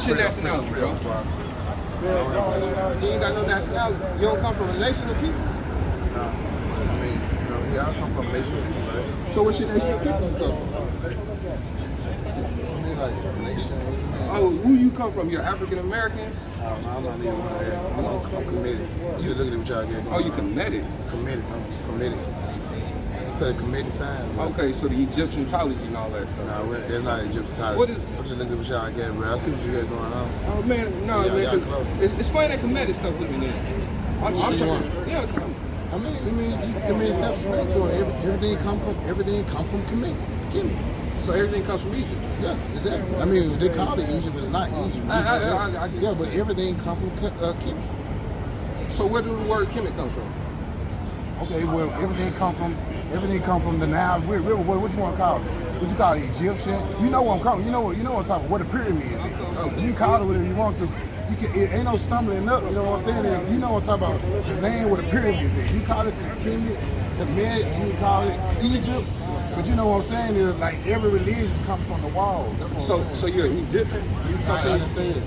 What's your nationality, bro? So you ain't got no nationality. You don't come from a nation of people? Nah. I mean, yeah, I come from a nation of people, right? So what's your nation of people you come from? I mean, like, nation. Oh, who you come from? You're African American? I'm not even one of that. I'm committed. I'm just looking at what y'all get going. Oh, you committed? Committed. I'm committed. I studied committed science. Bro. Okay, so the Egyptology and all that stuff. Nah, that's not Egyptology. What is? I'm just looking at what y'all get, bro. I see what you got going on. Oh man, no, yeah, man. Explain that comedic stuff to me then. I'm trying. Yeah, tell me. I mean, self-explanatory. Everything come from committed. So everything comes from Egypt? Yeah, exactly. I mean, they call it Egypt, but it's not Egypt. I get yeah, but everything comes from Kemetic. So where do the word Kemetic come from? Okay, well, everything come from the Nile River. What you want to call it? What you call it, Egyptian? You know what I'm calling. You know what I'm talking about. What the pyramid is. Okay. You can call it whatever you want to. It ain't no stumbling up. You know what I'm saying? You know what I'm talking about. The land where the pyramid is. You call it the Kemetic, the Med. You call it Egypt. But you know what I'm saying is like every religion comes from the walls. So you're an Egyptian? I didn't say it.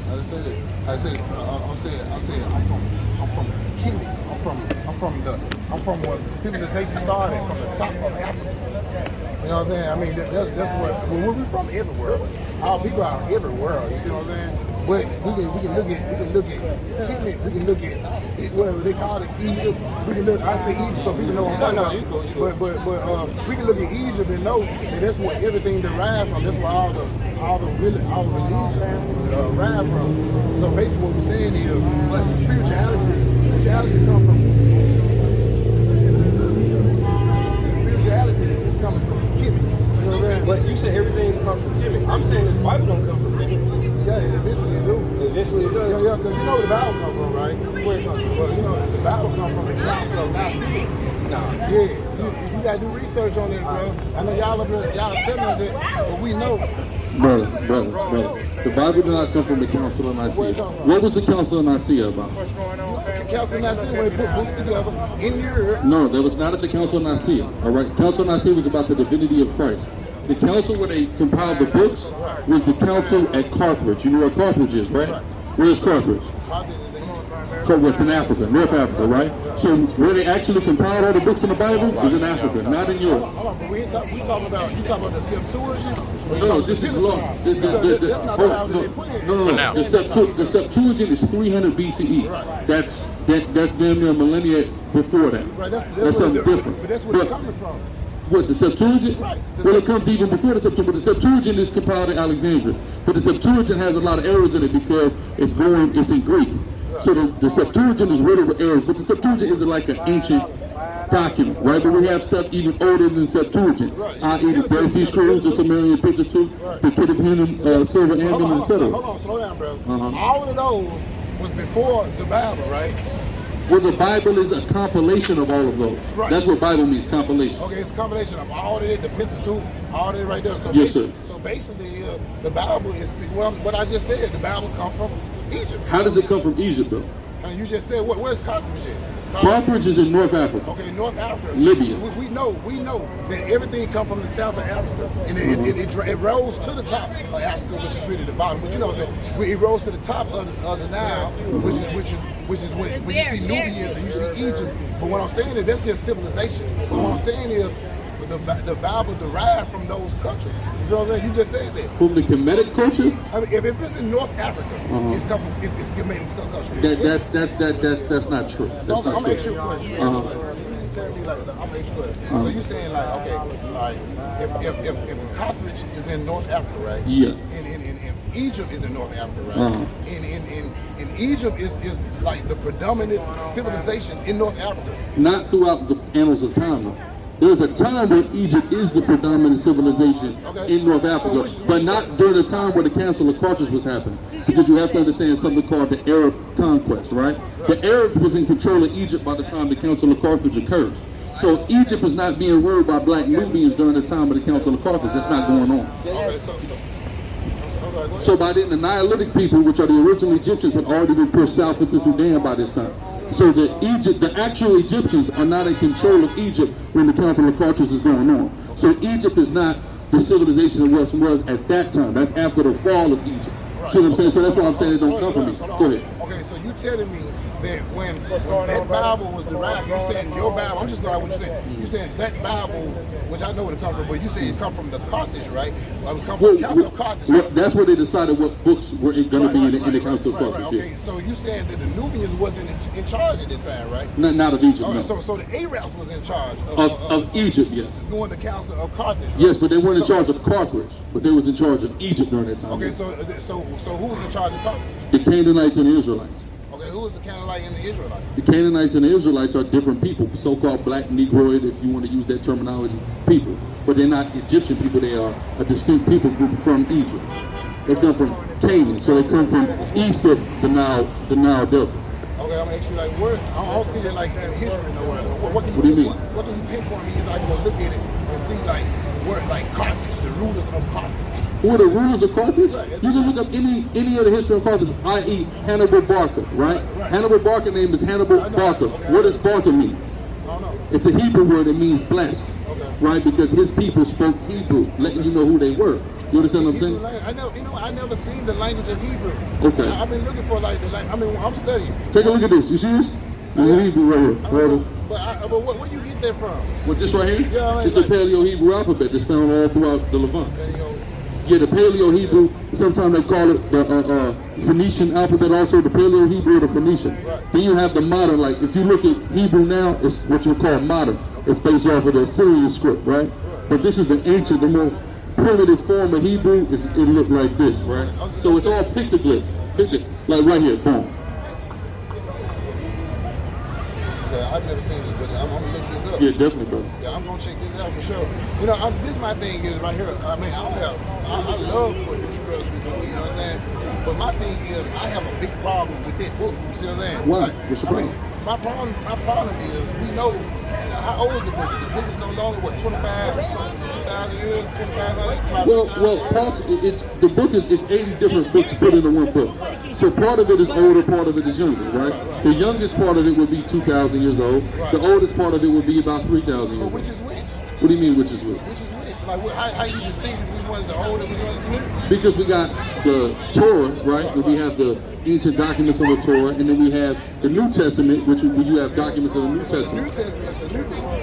I said I'm from Kemetic. I'm from where the civilization started, from the top of Africa. You know what I'm saying? I mean that's where we're from everywhere. Our people are everywhere. You see what I'm saying? But we can look at Kemetic, we can look at whatever they call it, Egypt. We can look. I say Egypt so people know what I'm talking about. But we can look at Egypt and know that that's where everything derived from. That's where all the religions derive from. So basically, what we're saying is, spirituality comes from. Spirituality is coming from Kemetic. You know what I'm saying? But you said everything's come from Kemetic. I'm saying the Bible don't come from Kemetic. Yeah, eventually it do. Eventually it does? Yeah, because you know where the Bible come from, right? Where it come from? Well, you know, the Bible come from the Council of Nicaea. Nah. Yeah, you got to do research on it, bro. I know y'all up here, y'all telling us it, but we know. Brother. The Bible did not come from the Council of Nicaea. What was the Council of Nicaea about? What's going on, the Council of Nicaea, when they put books together in Europe. No, that was not at the Council of Nicaea. All right, Council of Nicaea was about the divinity of Christ. The council where they compiled the books was the council at Carthage. You know where Carthage is, right? Where is Carthage? It's in Africa, North Africa, right? So where they actually compiled all the books in the Bible is in Africa, not in Europe. Hold on, but we talking about the Septuagint? No, this is long. No. The Septuagint is 300 BCE. That's damn near a millennia before that. Right, that's something different. But that's where it's coming from. What, the Septuagint? Right. Well, it comes even before the Septuagint. The Septuagint is compiled in Alexandria. But the Septuagint has a lot of errors in it because it's in Greek. So the Septuagint is riddled with errors. But the Septuagint is like an ancient document, right? But we have stuff even older than Septuagint. I.e. the Dead Sea Scrolls, the Sumerian Pentateuch, the Pentagonum, Silver Ambulance, etc. Hold on, slow down, bro. All of those was before the Bible, right? Well, the Bible is a compilation of all of those. Right. That's what Bible means, compilation. Okay, it's a compilation of all of it, the Pentateuch, all of it right there. So yes, sir. So basically, the Bible is, well, what I just said, the Bible comes from Egypt. How does it come from Egypt, though? And you just said, where's Carthage at? Carthage is in North Africa. Okay, North Africa. Libya. We know that everything comes from the south of Africa, and it rose to the top of Africa, which is really the bottom. But you know what I'm saying? It rose to the top of the Nile, which is when you see Nubians and you see Egypt. But what I'm saying is that's just civilization. But what I'm saying is the Bible derived from those cultures. You know what I'm saying? You just said that. From the Kemetic culture? I mean, if it's in North Africa, it's Kemetic culture. That's not true. That's not I'm true. asking you a question. So you're saying like, okay, like if Carthage is in North Africa, right? Yeah. And Egypt is in North Africa, right? And Egypt is like the predominant civilization in North Africa. Not throughout the annals of time, though. There's a time where Egypt is the predominant civilization in North Africa, but not during the time where the Council of Carthage was happening. Because you have to understand something called the Arab conquest, right? The Arabs was in control of Egypt by the time the Council of Carthage occurred. So Egypt is not being ruled by black Nubians during the time of the Council of Carthage. That's not going on. So by then, the Nihilistic people, which are the original Egyptians, had already been pushed south into Sudan by this time. So the actual Egyptians are not in control of Egypt when the Council of Carthage is going on. So Egypt is not the civilization it was at that time. That's after the fall of Egypt. See what I'm saying? So that's why I'm saying it don't come from me. Go ahead. Okay, so you telling me that when that Bible was derived, you said your Bible, I'm just going what you said. You said that Bible, which I know where it comes from, but you said it come from the Carthage, right? Well, it come from the Council of Carthage. Well, that's where they decided what books were going to be in the Council of Carthage. Okay, so you said that the Nubians wasn't in charge at that time, right? Not of Egypt, no. So the Arabs was in charge of Egypt, yes. During the Council of Carthage, right? Yes, but they weren't in charge of Carthage, but they was in charge of Egypt during that time. Okay, so who was in charge of Carthage? The Canaanites and the Israelites. Okay, who was the Canaanite and the Israelites? The Canaanites and the Israelites are different people, so-called black Negroid, if you want to use that terminology, people. But they're not Egyptian people, they are a distinct people group from Egypt. They come from Canaan, so they come from east of the Nile Delta. Okay, I'm actually like, where, I don't see that like in history nowhere. What do you mean? What can you pinpoint me? Is I can go look at it and see like where, like Carthage, the rulers of Carthage. Who are the rulers of Carthage? You can look up any of the history of Carthage, i.e. Hannibal Barca, right? Hannibal Barca name is Hannibal Barca. What does Barca mean? I don't know. It's a Hebrew word that means blessed, right? Because his people spoke Hebrew, letting you know who they were. You understand what I'm saying? I never seen the language of Hebrew. Okay. I've been looking for like I'm studying. Take a look at this. You see this? This is Hebrew right here. But where you get that from? What, this right here? Yeah, it's the Paleo-Hebrew alphabet that's found all throughout the Levant. Yeah, the Paleo-Hebrew, sometimes they call it the Phoenician alphabet also, the Paleo-Hebrew or the Phoenician. Then you have the modern, like if you look at Hebrew now, it's what you call modern. It's based off of the Assyrian script, right? But this is the ancient, the most primitive form of Hebrew. It looks like this, right? So it's all pictoglyph. Like right here, boom. I've never seen this, but I'm gonna look this up. Yeah, definitely, bro. Yeah, I'm gonna check this out for sure. You know, this my thing is right here. I mean, I love what the Israelites be doing. You know what I'm saying? But my thing is, I have a big problem with that book. You see what I'm saying? Why? Like, What's your problem? My problem is we know how old is the book? The book is no longer what 2,000 years, 2,500. Well, the book is 80 different books put into one book. So part of it is older, part of it is younger, right? The youngest part of it would be 2,000 years old. The oldest part of it would be about 3,000 years old. Which is which? What do you mean, which is which? Which is which? Like, how you distinguish which one's the older, which one's the new? Because we got the Torah, right? Where we have the ancient documents of the Torah, and then we have the New Testament, which where you have documents of the New Testament. The New Testament is the new book.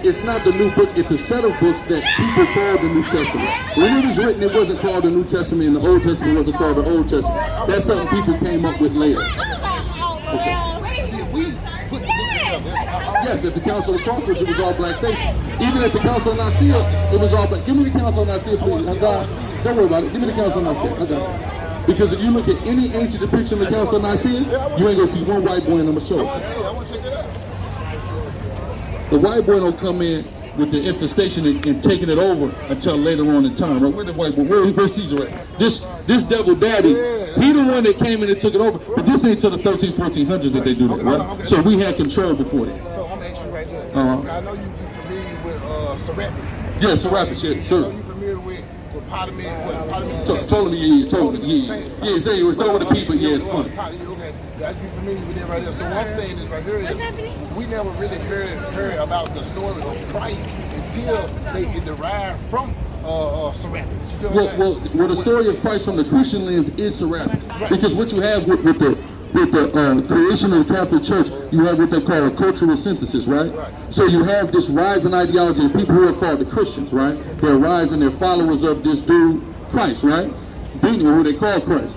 It's not the new book, it's a set of books that people call the New Testament. When it was written, it wasn't called the New Testament, and the Old Testament wasn't called the Old Testament. That's something people came up with later. Okay. We put the book together. Yes, at the Council of Carthage, it was all black faces. Even at the Council of Nicaea, it was all black. Give me the Council of Nicaea, please. Don't worry about it. Give me the Council of Nicaea. I got it. Because if you look at any ancient depiction of the Council of Nicaea, you ain't gonna see one white boy in them show. I want to check it out. The white boy don't come in with the infestation and taking it over until later on in time. Right? Where the white boy? Where's Caesar at? This devil daddy, he the one that came in and took it over. But this ain't till the 1400s that they do that, right? So we had control before that. So I'm actually right there. I know you familiar with Serapis. Yeah, Serapis, yeah, sure. I know you familiar with Ptolemy. Totally. Yeah, say it was over the people. Yeah, it's funny. Guys, you familiar with that right there. So what I'm saying is right here is we never really heard about the story of Christ until they derived from Serapis. Well, the story of Christ from the Christian lens is Serapis, because what you have with the creation of the Catholic Church, you have what they call a cultural synthesis, right? So you have this rising ideology of people who are called the Christians, right? They're rising, they're followers of this dude, Christ, right? Being who they call Christ.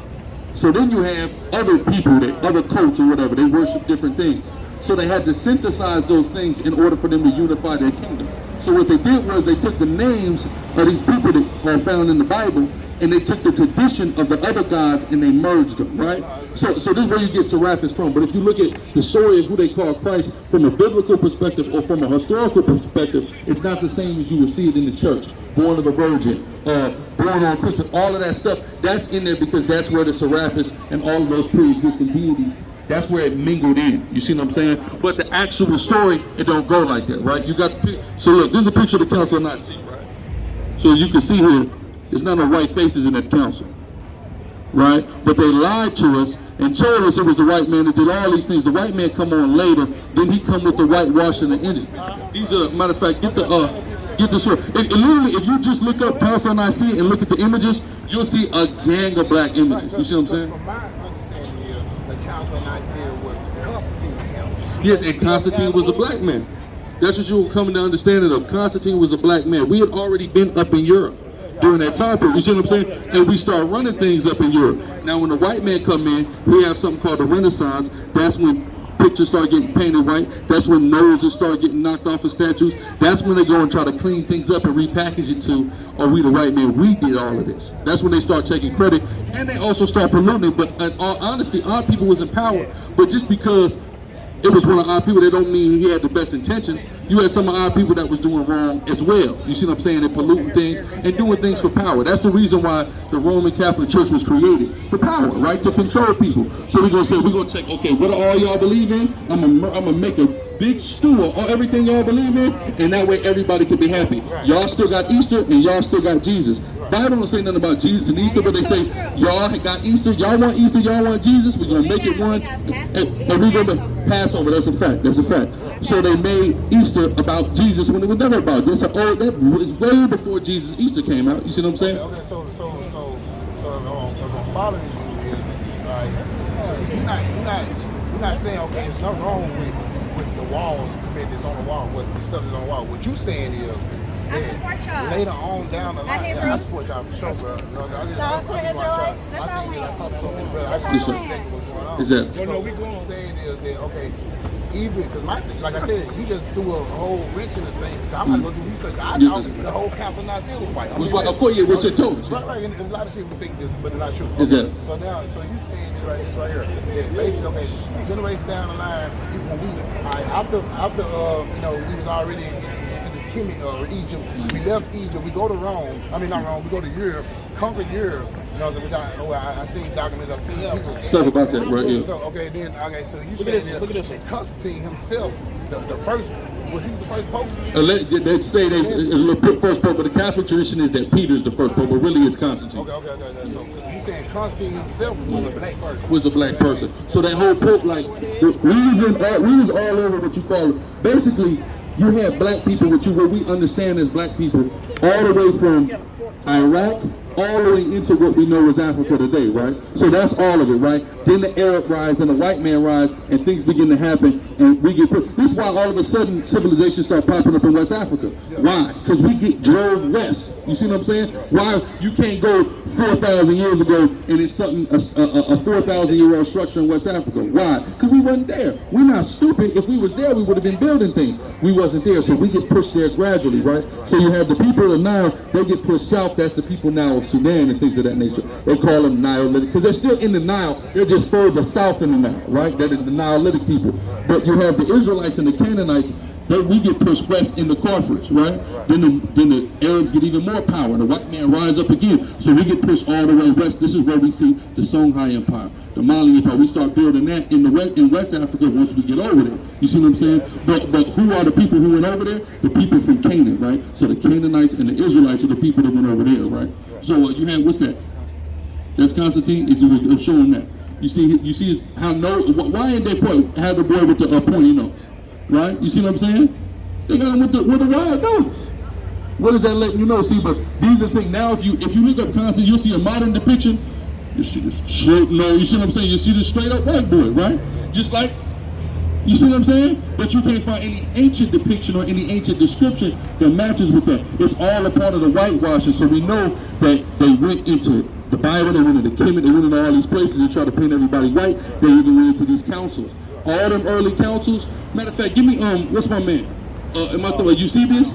So then you have other people, other cults or whatever, they worship different things. So they had to synthesize those things in order for them to unify their kingdom. So what they did was they took the names of these people that are found in the Bible, and they took the tradition of the other gods and they merged them, right? So this is where you get Serapis from. But if you look at the story of who they call Christ from a biblical perspective or from a historical perspective, it's not the same as you would see it in the church. Born of a virgin, born on Christmas, all of that stuff, that's in there because that's where the Serapis and all of those pre-existing deities, that's where it mingled in. You see what I'm saying? But the actual story, it don't go like that, right? You got so look, this is a picture of the Council of Nicaea, right? So you can see here, there's not no white faces in that council, right? But they lied to us and told us it was the white man that did all these things. The white man come on later, then he come with the whitewashing and ended. These are, matter of fact, get the story. Literally, if you just look up Council of Nicaea and look at the images, you'll see a gang of black images. You see what I'm saying? From my understanding, the council in Nicaea was Constantine council. Yes, and Constantine was a black man. That's what you were coming to understanding of. Constantine was a black man. We had already been up in Europe during that time period. You see what I'm saying? And we start running things up in Europe. Now, when the white man come in, we have something called the Renaissance. That's when pictures start getting painted white. That's when noses start getting knocked off of statues. That's when they go and try to clean things up and repackage it to, oh, we the white man, we did all of this. That's when they start taking credit. And they also start polluting it. But in all honesty, our people was in power. But just because it was one of our people, that don't mean he had the best intentions. You had some of our people that was doing wrong as well. You see what I'm saying? They're polluting things and doing things for power. That's the reason why the Roman Catholic Church was created, for power, right? To control people. So we're going to say, we're going to check, okay, what do all y'all believe in? I'm going to make a big stew of everything y'all believe in, and that way everybody can be happy. Y'all still got Easter, and y'all still got Jesus. Bible don't say nothing about Jesus and Easter, but they say, y'all got Easter, y'all want Easter, y'all want Jesus, we're going to make it one, and we're going to Passover. That's a fact. That's a fact. So they made Easter about Jesus when it was never about. They said, oh, that was way before Jesus Easter came out. You see what I'm saying? Okay, so if I'm following you, right? So you're not saying, okay, there's nothing wrong with the walls, that's on the wall, what the stuff is on the wall. What you saying is, I support y'all. later on down the line, I support y'all for sure, bro. So for Israelites, that's all we I talk to so many brothers. I That's think all exactly what's going on. Is that? Well, no, we going to say is that, okay, even, because like I said, you just threw a whole wrench in the thing. I'm not going to do research. I thought the whole council not still was white. Was white. Of course, yeah, what you told us. Right, and a lot of people think this, but it's not true. Is that? So now, so you saying this right here. Yeah, basically, okay, generations down the line, people we after you know, we was already in the Kemetic or Egypt. We left Egypt. We go to Rome. I mean, not Rome. We go to Europe, conquer Europe. You know, which I seen documents. I seen people. Stuff about that, right here. So so you said look at this. Constantine himself, the first. Was he the first pope? They say the first pope, but the Catholic tradition is that Peter's the first pope, but really it's Constantine. Okay. So you saying Constantine himself was a black person? Was a black person. So that whole pope, like, we was all over what you call it. Basically, you had black people, what we understand as black people, all the way from Iraq all the way into what we know as Africa today, right? So that's all of it, right? Then the Arab rise and the white man rise, and things begin to happen, and we get put. This is why all of a sudden civilizations start popping up in West Africa. Why? Because we get drove west. You see what I'm saying? Why you can't go 4,000 years ago and it's something a 4,000-year-old structure in West Africa? Why? Because we wasn't there. We're not stupid. If we was there, we would have been building things. We wasn't there, so we get pushed there gradually, right? So you have the people of Nile, they get pushed south. That's the people now of Sudan and things of that nature. They call them Niletic because they're still in the Nile. They're just further south in the Nile, right? That is the Niletic people. But you have the Israelites and the Canaanites. We get pushed west in the Carthage, right? Then the Arabs get even more power. The white man rise up again. So we get pushed all the way west. This is where we see the Songhai Empire, the Mali Empire. We start building that in West Africa once we get over there. You see what I'm saying? But who are the people who went over there? The people from Canaan, right? So the Canaanites and the Israelites are the people that went over there, right? So you have, what's that? That's Constantine. It's showing that. You see how why did they have the boy with the pointy nose? Right? You see what I'm saying? They got him with the wide nose. What is that letting you know? See, but these are the things. Now, if you look up Constantine, you'll see a modern depiction. You see this straight, you see what I'm saying? You see this straight up white boy, right? Just like, you see what I'm saying? But you can't find any ancient depiction or any ancient description that matches with that. It's all a part of the whitewashing. So we know that they went into the Bible, they went into Kemetic, they went into all these places and tried to paint everybody white. They even went into these councils. All them early councils. Matter of fact, give me what's my man? Am I throwing Eusebius?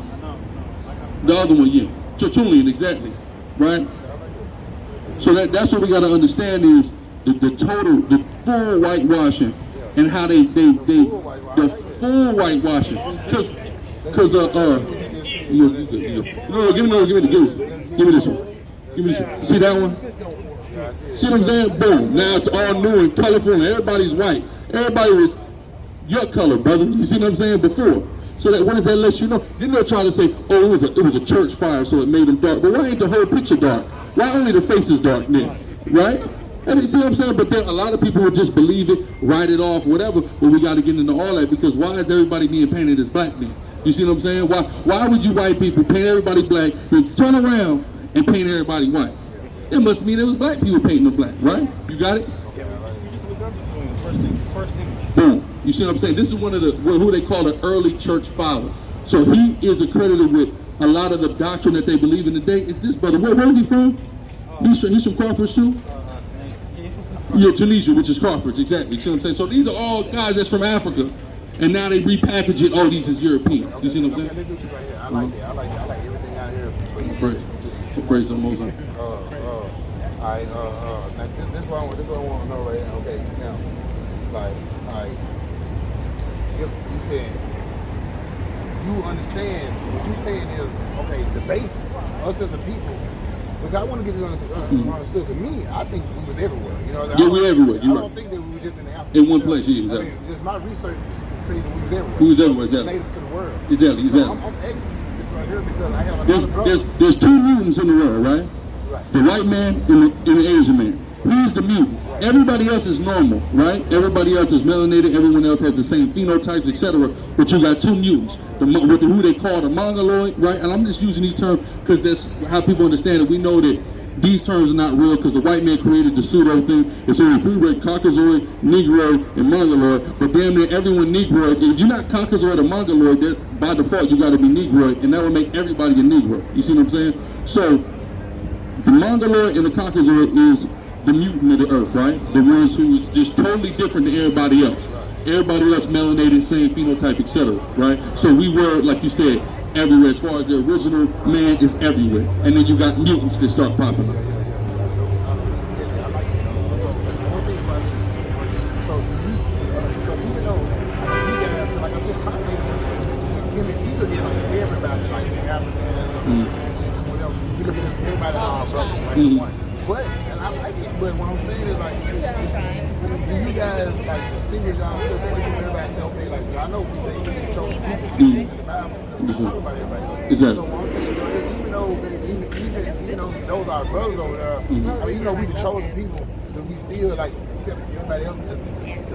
The other one, yeah. Tertullian, exactly. Right? So that's what we gotta understand is the full whitewashing and how the full whitewashing. Cause no, give me this one. Give me this one. See that one? See what I'm saying? Boom. Now it's all new and colorful and everybody's white. Everybody was your color, brother. You see what I'm saying? Before. So that what does that let you know? Then they'll try to say, oh, it was a church fire, so it made them dark. But why ain't the whole picture dark? Why only the face is dark then? Right? And you see what I'm saying? But then a lot of people would just believe it, write it off, whatever. But we got to get into all that because why is everybody being painted as black then? You see what I'm saying? Why would you white people paint everybody black, then turn around and paint everybody white? That must mean it was black people painting them black, right? You got it? Boom. You see what I'm saying? This is one of the, who they call the early church father. So he is accredited with a lot of the doctrine that they believe in today. Is this brother? Where is he from? He's from Carthage too? Yeah, Tunisia, which is Carthage, exactly. You see what I'm saying? So these are all guys that's from Africa. And now they repackage it, oh, these is Europeans. You see what I'm saying? I like that. I like everything out here. Praise the Most High. Now this what I want to know right now. Okay, now, if you said you understand what you're saying is okay, the base, us as a people. Because I want to get this understood. Because me, I think we was everywhere. You know, yeah, we're everywhere. I don't think that we were just in Africa. In one place, yeah, exactly. I mean, just my research say that we was everywhere. We was everywhere, exactly. Native to the world. Exactly. So I'm excellent just right here because I have another brother. There's two mutants in the world, right? The white man and the Asian man. He's the mutant. Everybody else is normal, right? Everybody else is melanated. Everyone else has the same phenotypes, etc. But you got two mutants. Who they call the mongoloid, right? And I'm just using these terms because that's how people understand it. We know that these terms are not real because the white man created the pseudo thing. It's only three races: Caucasoid, Negro, and Mongoloid. But damn near everyone Negroid. If you're not Caucasoid or Mongoloid, then by default you got to be Negroid, and that will make everybody a Negro. You see what I'm saying? So the Mongoloid and the Caucasoid is the mutant of the earth, right? The ones who is just totally different than everybody else. Everybody else melanated, same phenotype, etc. Right? So we were, like you said, everywhere. As far as the original man is everywhere, and then you got mutants that start popping up. So even though, like I said, my thing, you look at everybody, like Africans, whatever. You look at everybody, brother, but but what I'm saying is like, do you guys like distinguish yourself away from everybody else? Like, I know we say we control people in the Bible, we talk about everybody. Exactly. So what I'm saying, even though those are our brothers over there, I mean, even though we the chosen people, but we still like accept everybody else as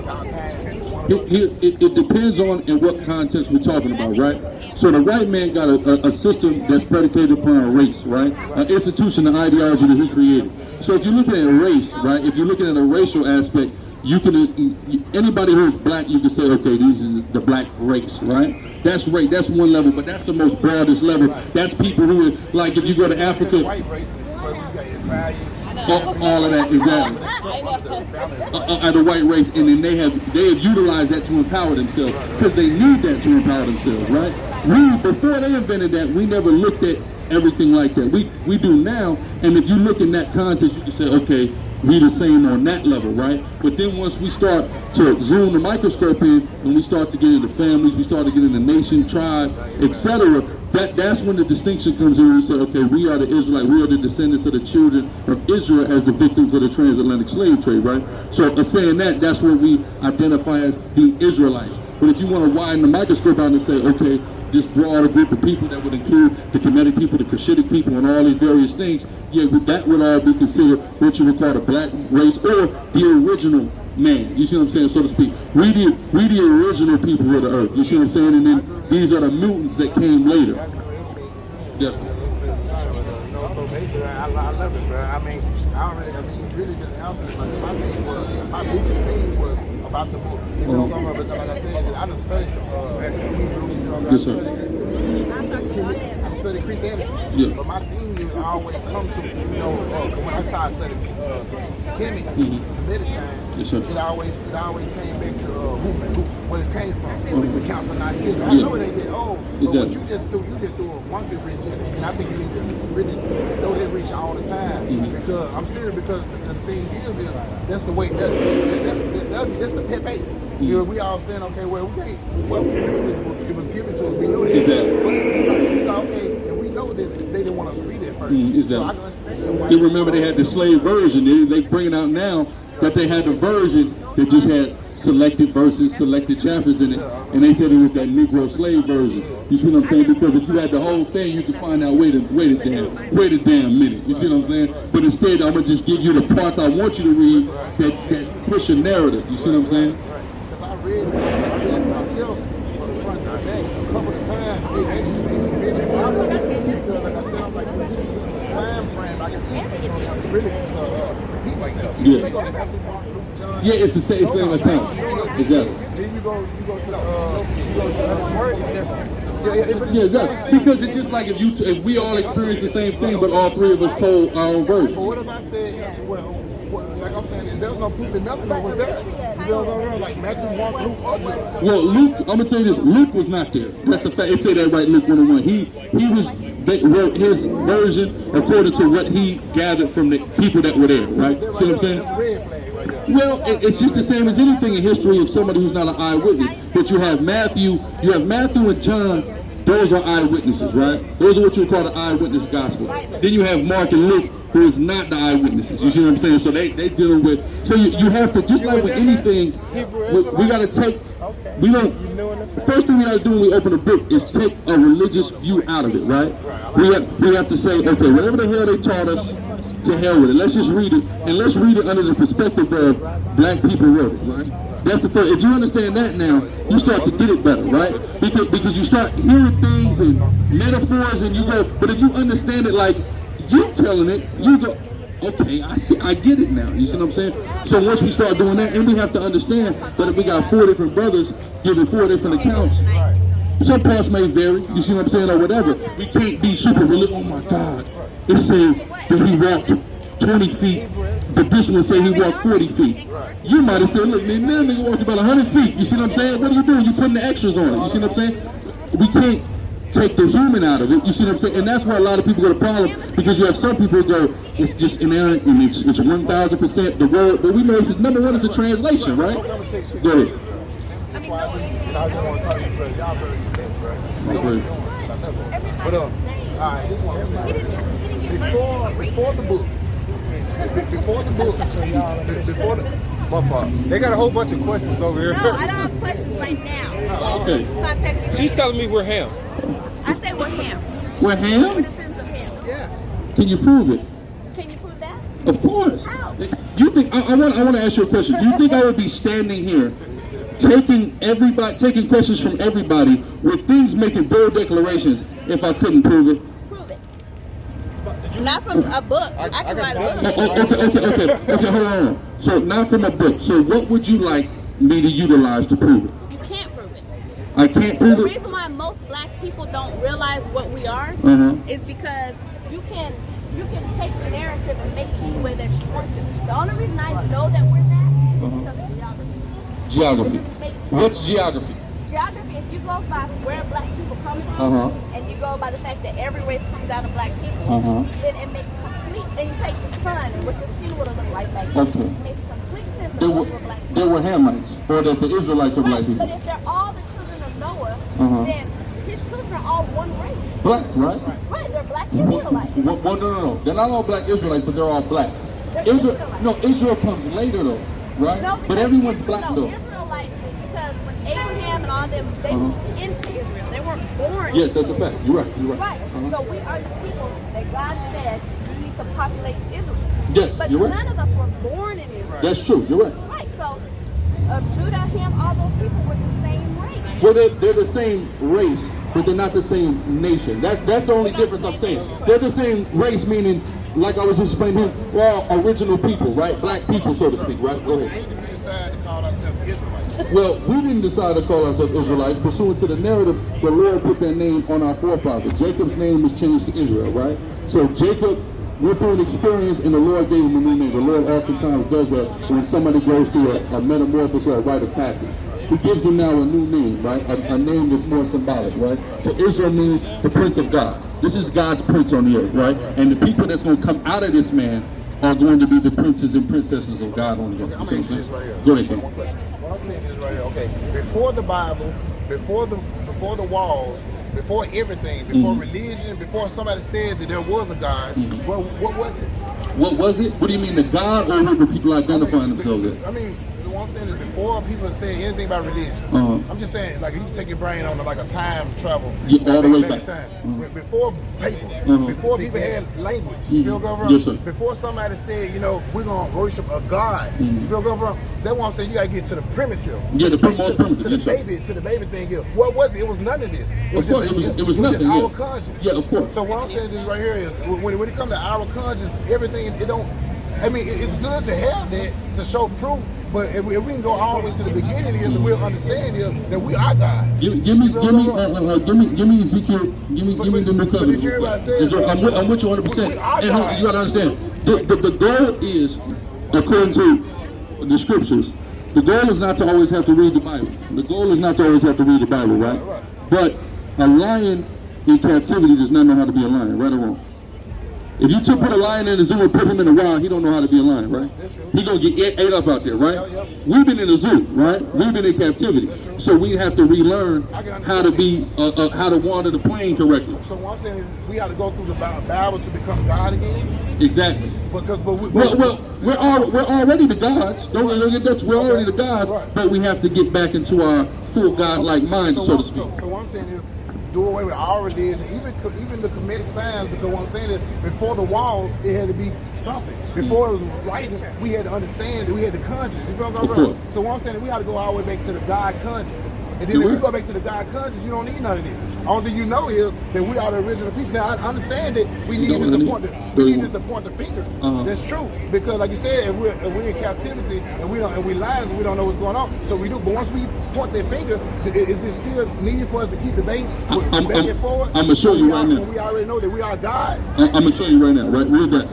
our kind. It depends on in what context we're talking about, right? So the white man got a system that's predicated upon a race, right? An institution, an ideology that he created. So if you're looking at race, right? If you're looking at a racial aspect, you can anybody who's black, you can say, okay, this is the black race, right? That's right. That's one level, but that's the most broadest level. That's people who, like, if you go to Africa, white race, but we got Italians, all of that, exactly. The white race, and then they have utilized that to empower themselves because they need that to empower themselves, right? Before they invented that, we never looked at everything like that. We do now, and if you look in that context, you can say, okay, we the same on that level, right? But then once we start to zoom the microscope in, and we start to get into families, we start to get into nation, tribe, etc. That's when the distinction comes in. We say, okay, we are the Israelite, we are the descendants of the children of Israel as the victims of the transatlantic slave trade, right? So saying that's what we identify as the Israelites. But if you want to widen the microscope out and say, okay, this broader group of people that would include the Kemetic people, the Cushitic people, and all these various things, yeah, that would all be considered what you would call the black race or the original man. You see what I'm saying, so to speak? We the original people of the earth. You see what I'm saying? And then these are the mutants that came later. Definitely. So basically, I love it, bro. I mean, really just answer it. My biggest thing was about the book. You know what I'm talking about? Like I said, I just studied some Yes, sir. I studied Christianity. Yeah. But my thing is I always come to, when I started studying Kemetic, Kemetic science, yes, sir. it always came back to where it came from. The Council of Nicaea. I know it ain't that old, but what you just threw a monkey wrench in it. And I think you need to really throw that wrench all the time. Because I'm serious, because the thing is that's the way, that's the Pepe. You know, we all saying, okay, well, we can't, well, it was given to us, we know that. Exactly. But, okay, and we know that they didn't want us to read it first. Exactly. So I can understand why. You remember they had the slave version. They bring it out now that they had the version that just had selected verses, selected chapters in it, and they said it was that Negro slave version. You see what I'm saying? Because if you had the whole thing, you could find out, wait a damn minute. You see what I'm saying? But instead, I'm gonna just give you the parts I want you to read that push a narrative. You see what I'm saying? Because I read myself from the front to the back a couple of times. It actually made me mention because, like I said, I'm like, this is a time frame. I can see really Yeah. They go to Matthew, Mark, Luke, John. Yeah, it's the same account. Exactly. Then you go to the word is different. Yeah, exactly. Because it's just like if we all experience the same thing, but all three of us told our own version. But what if I said, like I'm saying, there's no proof that nothing was there. You know, like Matthew, Mark, Luke, or John. Well, Luke, I'm gonna tell you this. Luke was not there. That's a fact. It said that right, Luke 1:1. He wrote his version according to what he gathered from the people that were there. Right? See what I'm saying? That's a red flag right there. Well, it's just the same as anything in history of somebody who's not an eyewitness. But you have Matthew and John. Those are eyewitnesses, right? Those are what you would call the eyewitness gospel. Then you have Mark and Luke, who is not the eyewitnesses. You see what I'm saying? So they dealing with. So you have to, just like with anything, we got to take. We don't. First thing we got to do when we open a book is take a religious view out of it, right? We have to say, okay, whatever the hell they taught us, to hell with it. Let's just read it, and let's read it under the perspective of black people wrote it, right? That's the first. If you understand that now, you start to get it better, right? Because you start hearing things and metaphors, and you go. But if you understand it like you telling it, you go, okay, I see, I get it now. You see what I'm saying? So once we start doing that, and we have to understand that if we got 4 different brothers giving 4 different accounts, some parts may vary. You see what I'm saying, or whatever. We can't be super religious. Oh my God, it said that he walked 20 feet, but this one say he walked 40 feet. You might have said, look, man, that nigga walked about 100 feet. You see what I'm saying? What are you doing? You putting the extras on it. You see what I'm saying? We can't take the human out of it. You see what I'm saying? And that's why a lot of people got a problem, because you have some people who go, it's just inerrant and it's 1,000% the word. But we know it's number one is the translation, right? Go ahead. I just want to tell you, bro, y'all better do this, bro. Okay. But all right, this one. Before the books, before the. My fault. They got a whole bunch of questions over here. No, I don't have questions right now. Okay. Stop texting me. She's telling me we're ham. I say we're ham. We're We're ham? the sins of ham. Yeah. Can you prove it? Can you prove that? Of course. How? You think I want to ask you a question. Do you think I would be standing here taking questions from everybody with things making bold declarations if I couldn't prove it? Prove it. Not from a book. I can write a book. Okay, hold on. So not from a book. So what would you like me to utilize to prove it? You can't prove it. I can't The prove it? reason why most black people don't realize what we are is because you can take the narrative and make it any way that you want to. The only reason I know that we're that is because of geography. Geography. It just makes sense. What's geography? Geography, if you go by where black people come from, and you go by the fact that every race comes out of black people, then it makes complete, and you take the sun and what your skin would have looked like back then, Okay. it makes complete sense of They those were, were black people. they were Hamites, or that the Israelites are black Right, people. but if they're all the children of Noah, then his children are all one race. Black, right? Right, they're black Israelites. Well, no. They're not all black Israelites, but they're all black. They're Israelites. Israel comes later though, right? No, But everyone's black though. Israelites, because when Abraham and all them, they moved into Israel. They weren't born. Yeah, that's a fact. You're right. Right. So we are the people that God said you need to populate Israel. Yes, but you're right. none of us were born in Israel. That's true. You're right. Right. So Judah, him, all those people were the same race. Well, they're the same race, but they're not the same nation. That's the only difference I'm saying. They're the same race, meaning, like I was just explaining, we're all original people, right? Black people, so to speak, right? Go ahead. We decided to call ourselves Israelites. Well, we didn't decide to call ourselves Israelites. Pursuant to the narrative, the Lord put that name on our forefathers. Jacob's name was changed to Israel, right? So Jacob went through an experience, and the Lord gave him a new name. The Lord oftentimes does that when somebody goes through a metamorphosis or a rite of passage. He gives him now a new name, right? A name that's more symbolic, right? So Israel means the Prince of God. This is God's prince on the earth, right? And the people that's going to come out of this man are going to be the princes and princesses of God on the earth. I'm going to answer this right here. Go ahead, Ken. What I'm saying is right here, okay, before the Bible, before the walls, before everything, before religion, before somebody said that there was a God, what was it? What was it? What do you mean, the God, or who were people identifying themselves as? I mean, what I'm saying is before people say anything about religion, I'm just saying, like, you can take your brain on like a time travel. Yeah, all the way back. Before paper, before people had language, you feel go wrong? Yes, sir. Before somebody said, you know, we're going to worship a God, you feel go wrong? That's why I'm saying you got to get to the primitive. Yeah, the most primitive. To the baby thing here. What was it? It was none of this. Of course, it was nothing. Just Yeah. our conscience. Yeah, of course. So what I'm saying is right here is when it comes to our conscience, everything, it don't, I mean, it's good to have that to show proof. But if we can go all the way to the beginning, is we'll understand that we are God. Give me Ezekiel. Give me the new covenant. I'm with you 100%. And you gotta understand, the goal is, according to the scriptures, the goal is not to always have to read the Bible. The goal is not to always have to read the Bible, right? But a lion in captivity does not know how to be a lion, right or wrong? If you put a lion in the zoo and put him in the wild, he don't know how to be a lion, right? He gonna get ate up out there, right? We've been in the zoo, right? We've been in captivity, so we have to relearn how to be, how to wander the plane correctly. So what I'm saying is, we have to go through the Bible to become God again. Exactly. Because, we're already the gods. Don't get that. We're already the gods, but we have to get back into our full God-like mind, so to speak. So what I'm saying is, do away with our religion, even the Kemetic signs, because what I'm saying is, before the walls, it had to be something. Before it was writing, we had to understand that we had the conscience. You feel what I'm saying? So what I'm saying is, we had to go all the way back to the God conscience. And then if you go back to the God conscience, you don't need none of this. All thing you know is that we are the original people. Now I understand that we need this to point the finger. That's true. Because like you said, if we're in captivity and we lies and we don't know what's going on. So we do. But once we point that finger, is it still needed for us to keep debating back and forward? I'm gonna show you right now. We already know that we are gods. I'm gonna show you right now. Right, read that.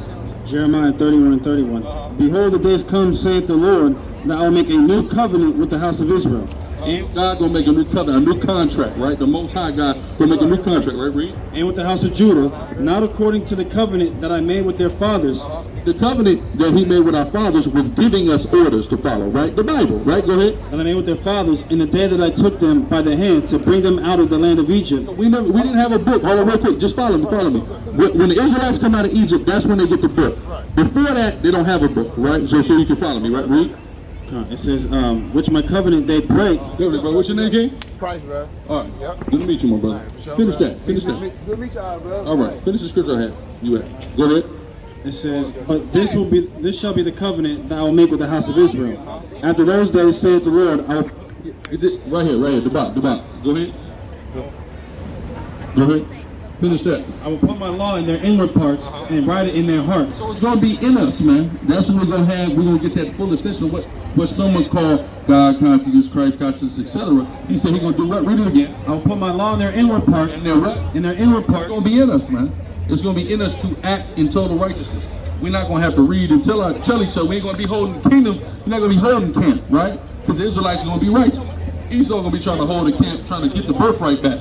Jeremiah 31:31. Behold, the days come, saith the Lord, that I will make a new covenant with the house of Israel. And God gonna make a new covenant, a new contract, right? The Most High God gonna make a new contract, right? Read. And with the house of Judah, not according to the covenant that I made with their fathers. The covenant that he made with our fathers was giving us orders to follow, right? The Bible, right? Go ahead. That I made with their fathers in the day that I took them by the hand to bring them out of the land of Egypt. So we didn't have a book. Hold on real quick. Just follow me. When the Israelites come out of Egypt, that's when they get the book. Before that, they don't have a book, right? So you can follow me, right? Read. It says, which my covenant they break. There it is, bro. What's your name, King? Price, bro. All right. Good to meet you, my brother. Finish that. Good to meet y'all, bro. All right. Finish the scripture I had. You had. Go ahead. It says, but this shall be the covenant that I will make with the house of Israel. After those days, saith the Lord, I will... Right here, the bot. Go ahead. Go ahead. Finish that. I will put my law in their inward parts and write it in their hearts. So it's going to be in us, man. That's what we're going to have. We're going to get that full essential, what someone called God consciousness, Christ consciousness, etc. He said he's going to do what? Read it again. I will put my law in their inward parts. And their what? In their inward parts. It's going to be in us, man. It's going to be in us to act in total righteousness. We're not going to have to read and tell each other. We ain't going to be holding the kingdom. We're not going to be holding camp, right? Because the Israelites are going to be righteous. Esau going to be trying to hold the camp, trying to get the birthright back.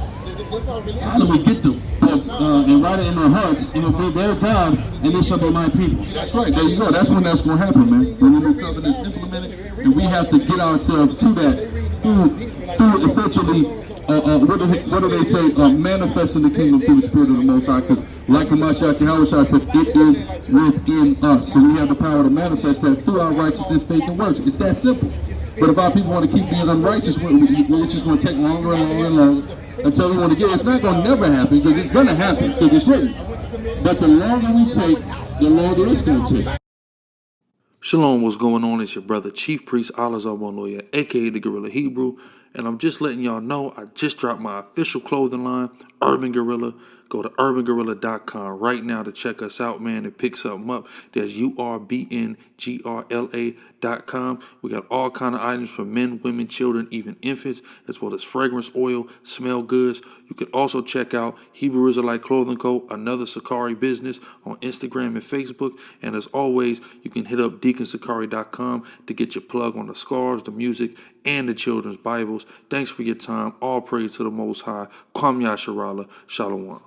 How do we get them? And write it in their hearts, it will be their God, and they shall be my people. That's right. There you go. That's when that's going to happen, man. When the new covenant is implemented, and we have to get ourselves to that through essentially, what do they say? Manifesting the kingdom through the Spirit of the Most High. Because like MASHARAH said, it is within us. So we have the power to manifest that through our righteousness, faith, and works. It's that simple. But if our people want to keep being unrighteous, it's just going to take longer and longer and longer until we want to get it. It's not going to never happen, because it's going to happen, because it's written. But the longer we take, the longer it's going to take. Shalom, what's going on? It's your brother, Chief Priest Alazar Lawyer, aka the Guerrilla Hebrew, and I'm just letting y'all know I just dropped my official clothing line, Urban Guerrilla. Go to urbangorilla.com right now to check us out, man, and pick something up. That's URBNGRLA.com. We got all kind of items for men, women, children, even infants, as well as fragrance oil, smell goods. You can also check out Hebrew Israelite Clothing Co., another Sicarii business, on Instagram and Facebook. And as always, you can hit up deaconsicari.com to get your plug on the scarves, the music, and the children's Bibles. Thanks for your time. All praise to the Most High. Kwam YASHARAHLA. Shalom.